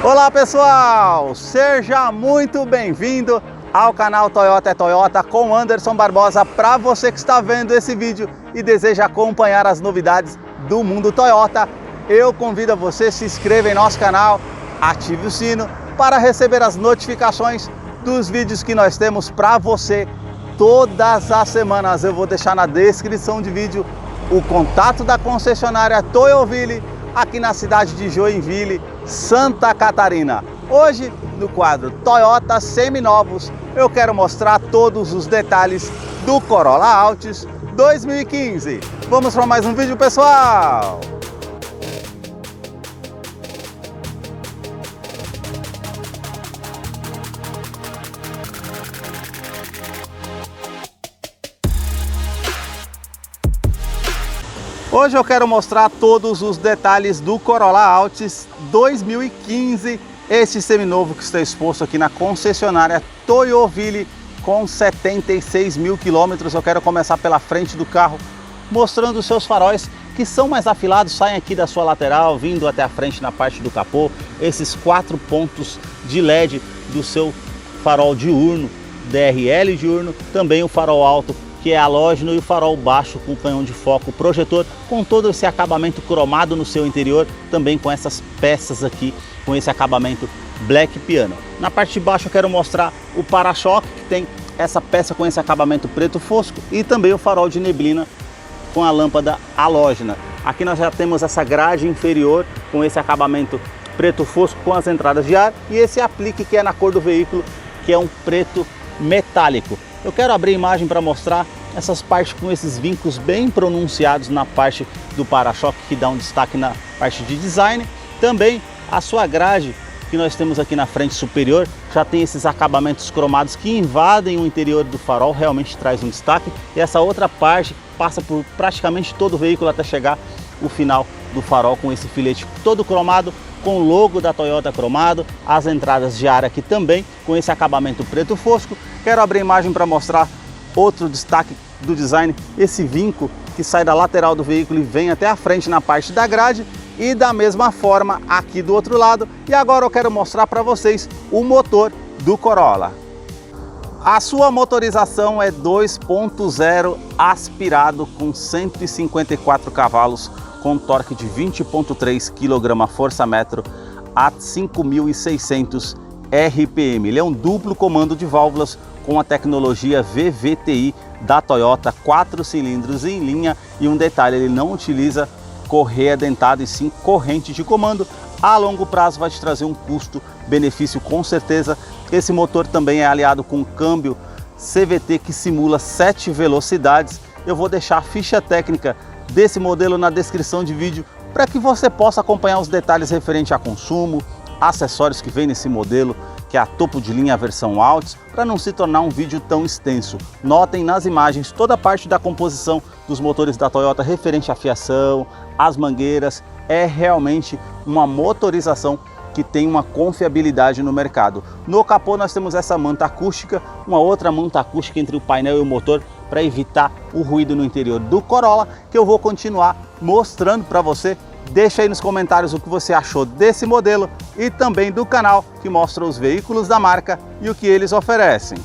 Olá pessoal, seja muito bem-vindo ao canal Toyota é Toyota com Anderson Barbosa. Para você que está vendo esse vídeo e deseja acompanhar as novidades do mundo Toyota, eu convido a você a se inscrever em nosso canal, ative o sino para receber as notificações dos vídeos que nós temos para você todas as semanas. Eu vou deixar na descrição de vídeo o contato da concessionária Toyoville aqui na cidade de Joinville, Santa Catarina. Hoje, no quadro Toyota Seminovos, eu quero mostrar todos os detalhes do Corolla Altis 2015. Vamos para mais um vídeo, pessoal! Hoje eu quero mostrar todos os detalhes do Corolla Altis 2015, este seminovo que está exposto aqui na concessionária Toyoville com 76 mil quilômetros. Eu quero começar pela frente do carro, mostrando os seus faróis que são mais afilados, saem aqui da sua lateral, vindo até a frente na parte do capô. Esses 4 pontos de LED do seu farol diurno, DRL diurno, também o farol alto, que é halógeno, e o farol baixo com canhão de foco projetor, com todo esse acabamento cromado no seu interior, também com essas peças aqui, com esse acabamento black piano. Na parte de baixo eu quero mostrar o para-choque, que tem essa peça com esse acabamento preto fosco, e também o farol de neblina com a lâmpada halógena. Aqui nós já temos essa grade inferior com esse acabamento preto fosco com as entradas de ar, e esse aplique que é na cor do veículo, que é um preto metálico. Eu quero abrir a imagem para mostrar essas partes com esses vincos bem pronunciados na parte do para-choque, que dá um destaque na parte de design. Também a sua grade que nós temos aqui na frente superior já tem esses acabamentos cromados que invadem o interior do farol, realmente traz um destaque. E essa outra parte passa por praticamente todo o veículo até chegar o final do farol, com esse filete todo cromado, com o logo da Toyota cromado, as entradas de ar aqui também com esse acabamento preto fosco. Quero abrir a imagem para mostrar outro destaque do design, esse vinco que sai da lateral do veículo e vem até a frente na parte da grade, e da mesma forma aqui do outro lado. E agora eu quero mostrar para vocês o motor do Corolla. A sua motorização é 2.0 aspirado com 154 cavalos, com torque de 20.3 kgfm a 5.600 RPM. Ele é um duplo comando de válvulas com a tecnologia VVTi da Toyota, 4 cilindros em linha, e um detalhe, ele não utiliza correia dentada e sim corrente de comando. A longo prazo vai te trazer um custo-benefício com certeza. Esse motor também é aliado com um câmbio CVT que simula 7 velocidades. Eu vou deixar a ficha técnica desse modelo na descrição de vídeo para que você possa acompanhar os detalhes referentes a consumo, acessórios que vem nesse modelo, que é a topo de linha versão Altis, para não se tornar um vídeo tão extenso. Notem nas imagens toda a parte da composição dos motores da Toyota referente à fiação, às mangueiras. É realmente uma motorização que tem uma confiabilidade no mercado. No capô nós temos essa manta acústica, uma outra manta acústica entre o painel e o motor para evitar o ruído no interior do Corolla, que eu vou continuar mostrando para você. Deixa aí nos comentários o que você achou desse modelo e também do canal que mostra os veículos da marca e o que eles oferecem.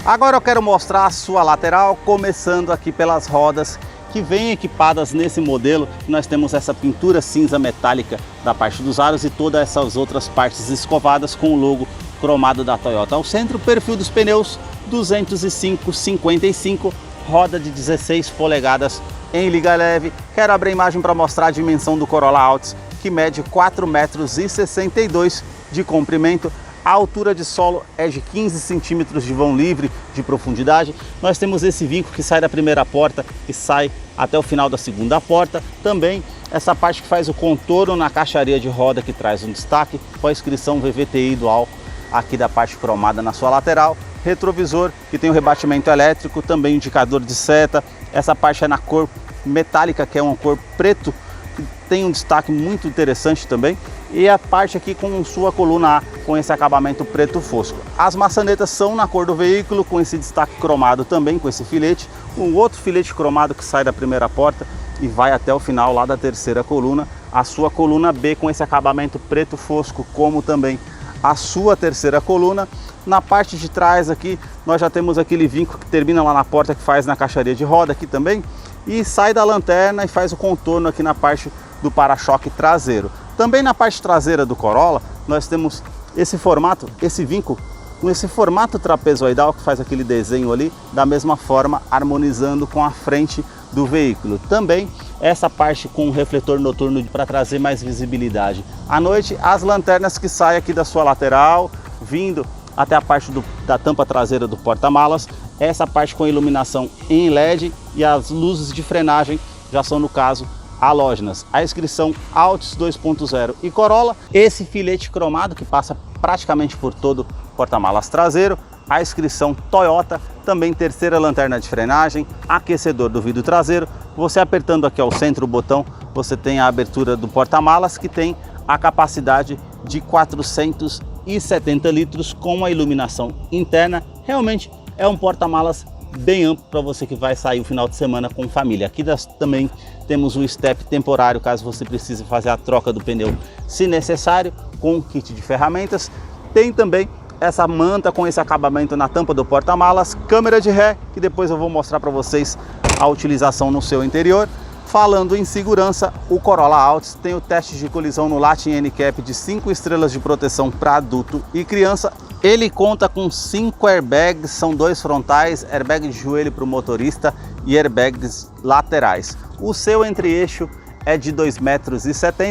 Agora eu quero mostrar a sua lateral, começando aqui pelas rodas que vêm equipadas nesse modelo. Nós temos essa pintura cinza metálica da parte dos aros e todas essas outras partes escovadas com o logo cromado da Toyota. Ao centro, o perfil dos pneus 205/55, roda de 16 polegadas em liga leve. Quero abrir a imagem para mostrar a dimensão do Corolla Altis, que mede 4,62 metros de comprimento. A altura de solo é de 15 centímetros de vão livre de profundidade. Nós temos esse vinco que sai da primeira porta e sai até o final da segunda porta. Também essa parte que faz o contorno na caixaria de roda, que traz um destaque com a inscrição VVTi dual aqui da parte cromada na sua lateral. Retrovisor que tem o rebatimento elétrico, também indicador de seta. Essa parte é na cor metálica, que é uma cor preto, que tem um destaque muito interessante também. E a parte aqui com sua coluna A, com esse acabamento preto fosco. As maçanetas são na cor do veículo, com esse destaque cromado também, com esse filete. Um outro filete cromado que sai da primeira porta e vai até o final lá da terceira coluna. a sua coluna B com esse acabamento preto fosco, como também a sua terceira coluna. Na parte de trás aqui, nós já temos aquele vinco que termina lá na porta, que faz na caixaria de roda aqui também, e sai da lanterna e faz o contorno aqui na parte do para-choque traseiro. Também na parte traseira do Corolla, nós temos esse formato, esse vinco, com esse formato trapezoidal que faz aquele desenho ali, da mesma forma, harmonizando com a frente do veículo. Também essa parte com o refletor noturno para trazer mais visibilidade. À noite, as lanternas que saem aqui da sua lateral, vindo até a parte da tampa traseira do porta-malas, essa parte com iluminação em LED, e as luzes de frenagem já são, no caso, halógenas. A inscrição Altis 2.0 e Corolla, esse filete cromado que passa praticamente por todo o porta-malas traseiro, a inscrição Toyota, também terceira lanterna de frenagem, aquecedor do vidro traseiro. Você apertando aqui ao centro o botão, você tem a abertura do porta-malas, que tem a capacidade de 470 litros com a iluminação interna. Realmente é um porta-malas bem amplo para você que vai sair o final de semana com família. Aqui também temos um step temporário, caso você precise fazer a troca do pneu se necessário, com um kit de ferramentas. Tem também essa manta com esse acabamento na tampa do porta-malas, câmera de ré, que depois eu vou mostrar para vocês a utilização no seu interior. Falando em segurança, o Corolla Altis tem o teste de colisão no Latin NCAP de 5 estrelas de proteção para adulto e criança. Ele conta com 5 airbags, são 2 frontais, airbag de joelho para o motorista e airbags laterais. O seu entre-eixo é de 2,70 metros.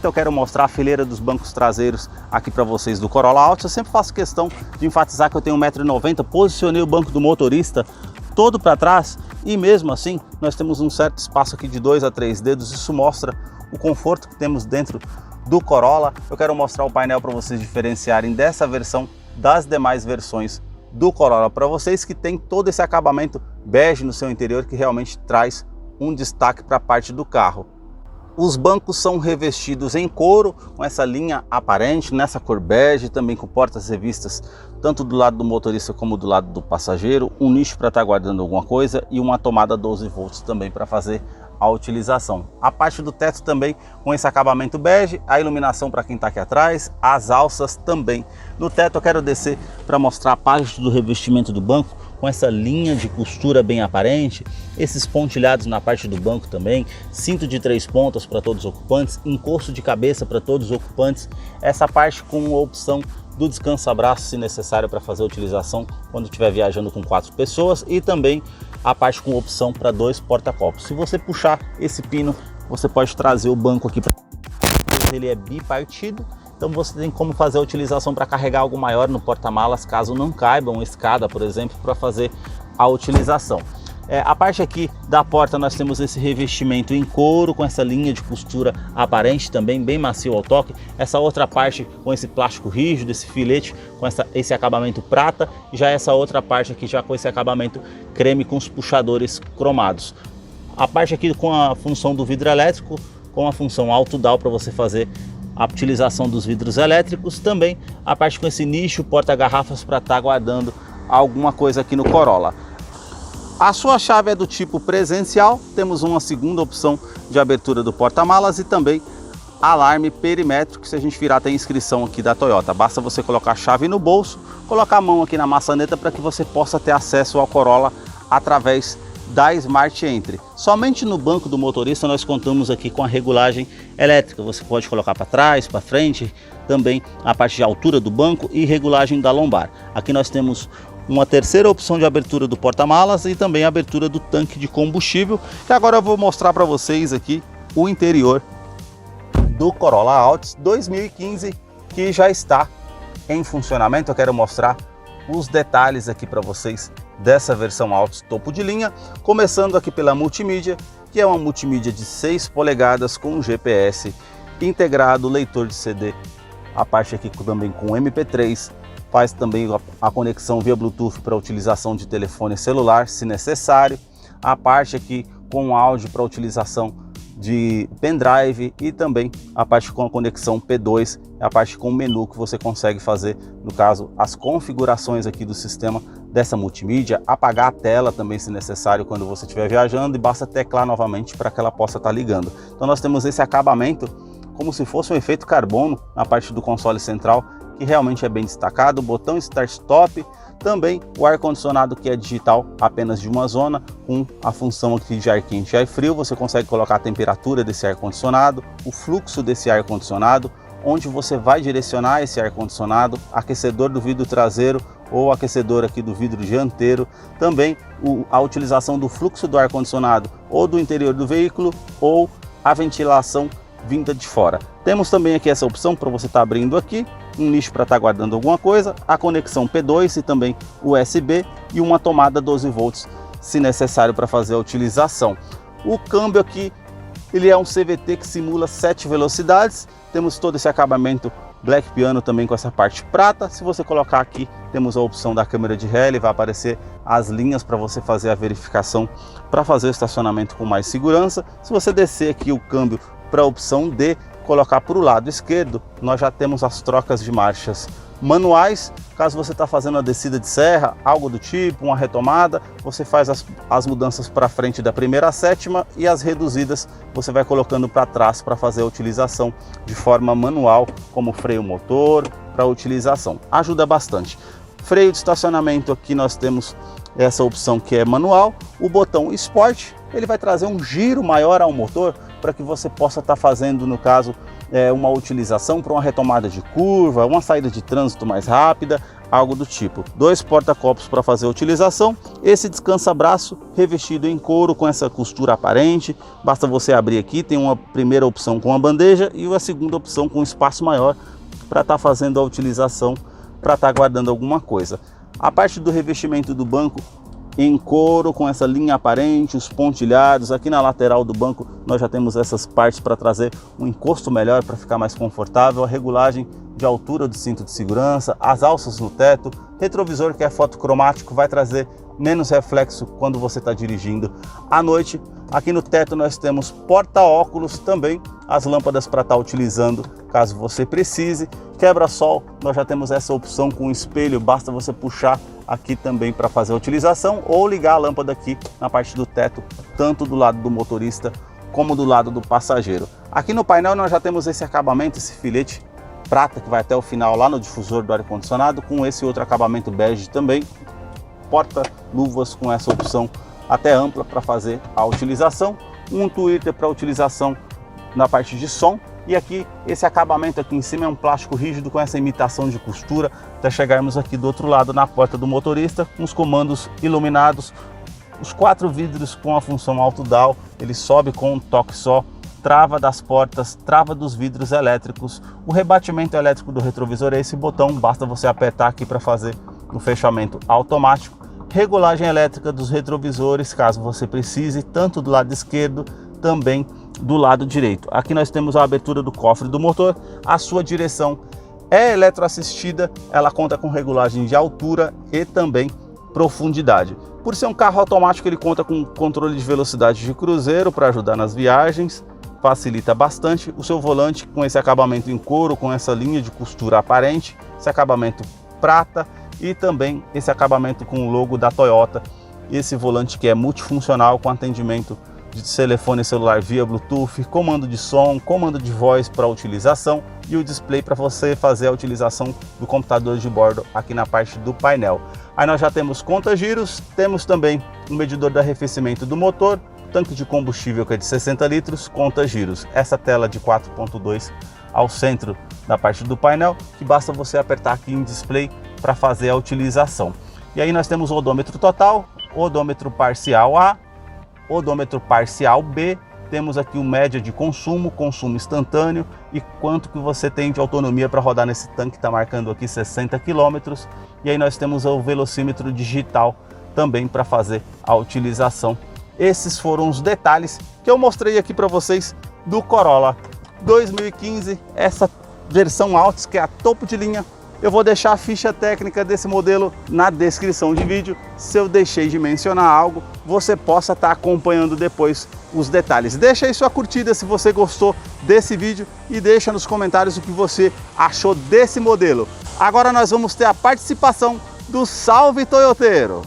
Eu quero mostrar a fileira dos bancos traseiros aqui para vocês do Corolla Altis. Eu sempre faço questão de enfatizar que eu tenho 1,90 m, posicionei o banco do motorista todo para trás e mesmo assim nós temos um certo espaço aqui de 2 a 3 dedos. Isso mostra o conforto que temos dentro do Corolla. Eu quero mostrar o painel para vocês diferenciarem dessa versão das demais versões do Corolla, para vocês que tem todo esse acabamento bege no seu interior, que realmente traz um destaque para a parte do carro. Os bancos são revestidos em couro, com essa linha aparente, nessa cor bege, também com portas revistas, tanto do lado do motorista como do lado do passageiro, um nicho para estar guardando alguma coisa e uma tomada 12 volts também para fazer a utilização. A parte do teto também com esse acabamento bege, a iluminação para quem está aqui atrás, as alças também. No teto eu quero descer para mostrar a parte do revestimento do banco, com essa linha de costura bem aparente, esses pontilhados na parte do banco também, cinto de 3 pontas para todos os ocupantes, encosto de cabeça para todos os ocupantes, essa parte com a opção do descansa-braço se necessário para fazer a utilização quando estiver viajando com 4 pessoas, e também a parte com opção para 2 porta-copos. Se você puxar esse pino, você pode trazer o banco aqui para ele, é bipartido. Então você tem como fazer a utilização para carregar algo maior no porta-malas, caso não caiba uma escada, por exemplo, para fazer a utilização. A parte aqui da porta nós temos esse revestimento em couro, com essa linha de costura aparente também, bem macio ao toque. Essa outra parte com esse plástico rígido, esse filete com esse acabamento prata. E já essa outra parte aqui já com esse acabamento creme com os puxadores cromados. A parte aqui com a função do vidro elétrico, com a função auto-down para você fazer a utilização dos vidros elétricos. Também a parte com esse nicho porta-garrafas para estar guardando alguma coisa aqui no Corolla. A sua chave é do tipo presencial, temos uma segunda opção de abertura do porta-malas e também alarme perimétrico, que se a gente virar tem inscrição aqui da Toyota. Basta você colocar a chave no bolso, colocar a mão aqui na maçaneta para que você possa ter acesso ao Corolla através da Smart Entry. Somente no banco do motorista nós contamos aqui com a regulagem elétrica. Você pode colocar para trás, para frente, também a parte de altura do banco e regulagem da lombar. Aqui nós temos uma terceira opção de abertura do porta-malas e também a abertura do tanque de combustível. E agora eu vou mostrar para vocês aqui o interior do Corolla Altis 2015, que já está em funcionamento. Eu quero mostrar os detalhes aqui para vocês dessa versão Altis topo de linha, começando aqui pela multimídia, que é uma multimídia de 6 polegadas com GPS integrado, leitor de CD, a parte aqui também com MP3, faz também a conexão via Bluetooth para utilização de telefone celular, se necessário. A parte aqui com áudio para utilização de pendrive e também a parte com a conexão P2, a parte com o menu que você consegue fazer, no caso, as configurações aqui do sistema dessa multimídia, apagar a tela também se necessário quando você estiver viajando e basta teclar novamente para que ela possa estar ligando. Então nós temos esse acabamento como se fosse um efeito carbono na parte do console central, que realmente é bem destacado. O botão Start-Stop, também o ar-condicionado que é digital, apenas de uma zona, com a função aqui de ar quente e ar frio. Você consegue colocar a temperatura desse ar-condicionado, o fluxo desse ar-condicionado, onde você vai direcionar esse ar-condicionado, aquecedor do vidro traseiro ou aquecedor aqui do vidro dianteiro, também a utilização do fluxo do ar-condicionado ou do interior do veículo ou a ventilação vinda de fora. Temos também aqui essa opção para você estar abrindo aqui, um nicho para estar guardando alguma coisa, a conexão P2 e também USB e uma tomada 12 volts se necessário para fazer a utilização. O câmbio aqui, ele é um CVT que simula 7 velocidades, temos todo esse acabamento Black Piano também com essa parte prata. Se você colocar aqui, temos a opção da câmera de ré, ele vai aparecer as linhas para você fazer a verificação, para fazer o estacionamento com mais segurança. Se você descer aqui o câmbio para a opção D, colocar para o lado esquerdo, nós já temos as trocas de marchas manuais. Caso você está fazendo a descida de serra, algo do tipo, uma retomada, você faz as mudanças para frente da primeira à sétima e as reduzidas você vai colocando para trás para fazer a utilização de forma manual, como freio motor, para utilização. Ajuda bastante. Freio de estacionamento aqui nós temos essa opção que é manual. O botão Sport, ele vai trazer um giro maior ao motor para que você possa estar fazendo, no caso, uma utilização para uma retomada de curva, uma saída de trânsito mais rápida, algo do tipo. 2 porta-copos para fazer a utilização. Esse descansa-braço revestido em couro com essa costura aparente. Basta você abrir aqui, tem uma primeira opção com a bandeja e a segunda opção com espaço maior para estar fazendo a utilização, para estar guardando alguma coisa. A parte do revestimento do banco em couro com essa linha aparente, os pontilhados. Aqui na lateral do banco nós já temos essas partes para trazer um encosto melhor, para ficar mais confortável, a regulagem de altura do cinto de segurança, as alças no teto, retrovisor que é fotocromático, vai trazer menos reflexo quando você está dirigindo à noite. Aqui no teto nós temos porta-óculos também, as lâmpadas para estar utilizando caso você precise. Quebra-sol, nós já temos essa opção com espelho, basta você puxar aqui também para fazer a utilização ou ligar a lâmpada aqui na parte do teto, tanto do lado do motorista como do lado do passageiro. Aqui no painel nós já temos esse acabamento, esse filete prata que vai até o final lá no difusor do ar-condicionado, com esse outro acabamento bege também. Porta-luvas com essa opção até ampla para fazer a utilização. Um tweeter para utilização na parte de som. E aqui, esse acabamento aqui em cima é um plástico rígido com essa imitação de costura, até chegarmos aqui do outro lado na porta do motorista, com os comandos iluminados, os 4 vidros com a função auto-down, ele sobe com um toque só, trava das portas, trava dos vidros elétricos. O rebatimento elétrico do retrovisor é esse botão, basta você apertar aqui para fazer o fechamento automático. Regulagem elétrica dos retrovisores, caso você precise, tanto do lado esquerdo, também do lado direito. Aqui nós temos a abertura do cofre do motor, a sua direção é eletroassistida, ela conta com regulagem de altura e também profundidade. Por ser um carro automático, ele conta com controle de velocidade de cruzeiro para ajudar nas viagens, facilita bastante. O seu volante com esse acabamento em couro, com essa linha de costura aparente, esse acabamento prata e também esse acabamento com o logo da Toyota. Esse volante que é multifuncional com atendimento de telefone celular via Bluetooth, comando de som, comando de voz para utilização e o display para você fazer a utilização do computador de bordo aqui na parte do painel. Aí nós já temos conta-giros, temos também um medidor de arrefecimento do motor, tanque de combustível que é de 60 litros, conta-giros. Essa tela de 4.2 ao centro da parte do painel, que basta você apertar aqui em display para fazer a utilização. E aí nós temos o odômetro total, odômetro parcial A, odômetro parcial B, temos aqui o média de consumo, consumo instantâneo e quanto que você tem de autonomia para rodar nesse tanque, está marcando aqui 60 km. E aí nós temos o velocímetro digital também para fazer a utilização. Esses foram os detalhes que eu mostrei aqui para vocês do Corolla 2015, essa versão Altis que é a topo de linha. Eu vou deixar a ficha técnica desse modelo na descrição de vídeo. Se eu deixei de mencionar algo, você possa estar acompanhando depois os detalhes. Deixa aí sua curtida se você gostou desse vídeo e deixa nos comentários o que você achou desse modelo. Agora nós vamos ter a participação do Salve Toyoteiro!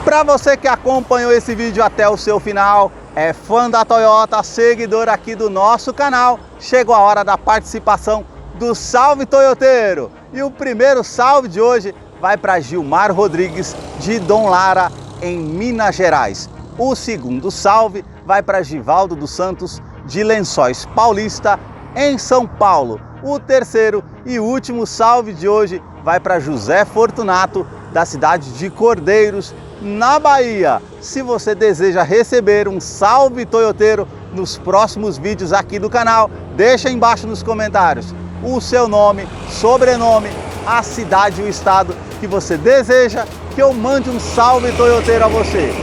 Para você que acompanhou esse vídeo até o seu final, é fã da Toyota, seguidor aqui do nosso canal, chegou a hora da participação do Salve Toyoteiro. E o primeiro salve de hoje vai para Gilmar Rodrigues, de Dom Lara, em Minas Gerais. O segundo salve vai para Givaldo dos Santos, de Lençóis Paulista, em São Paulo. O terceiro e último salve de hoje vai para José Fortunato, da cidade de Cordeiros, na Bahia. Se você deseja receber um salve toyoteiro nos próximos vídeos aqui do canal, deixa embaixo nos comentários o seu nome, sobrenome, a cidade e o estado que você deseja que eu mande um salve toyoteiro a você.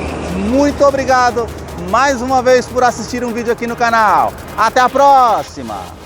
Muito obrigado mais uma vez por assistir um vídeo aqui no canal. Até a próxima!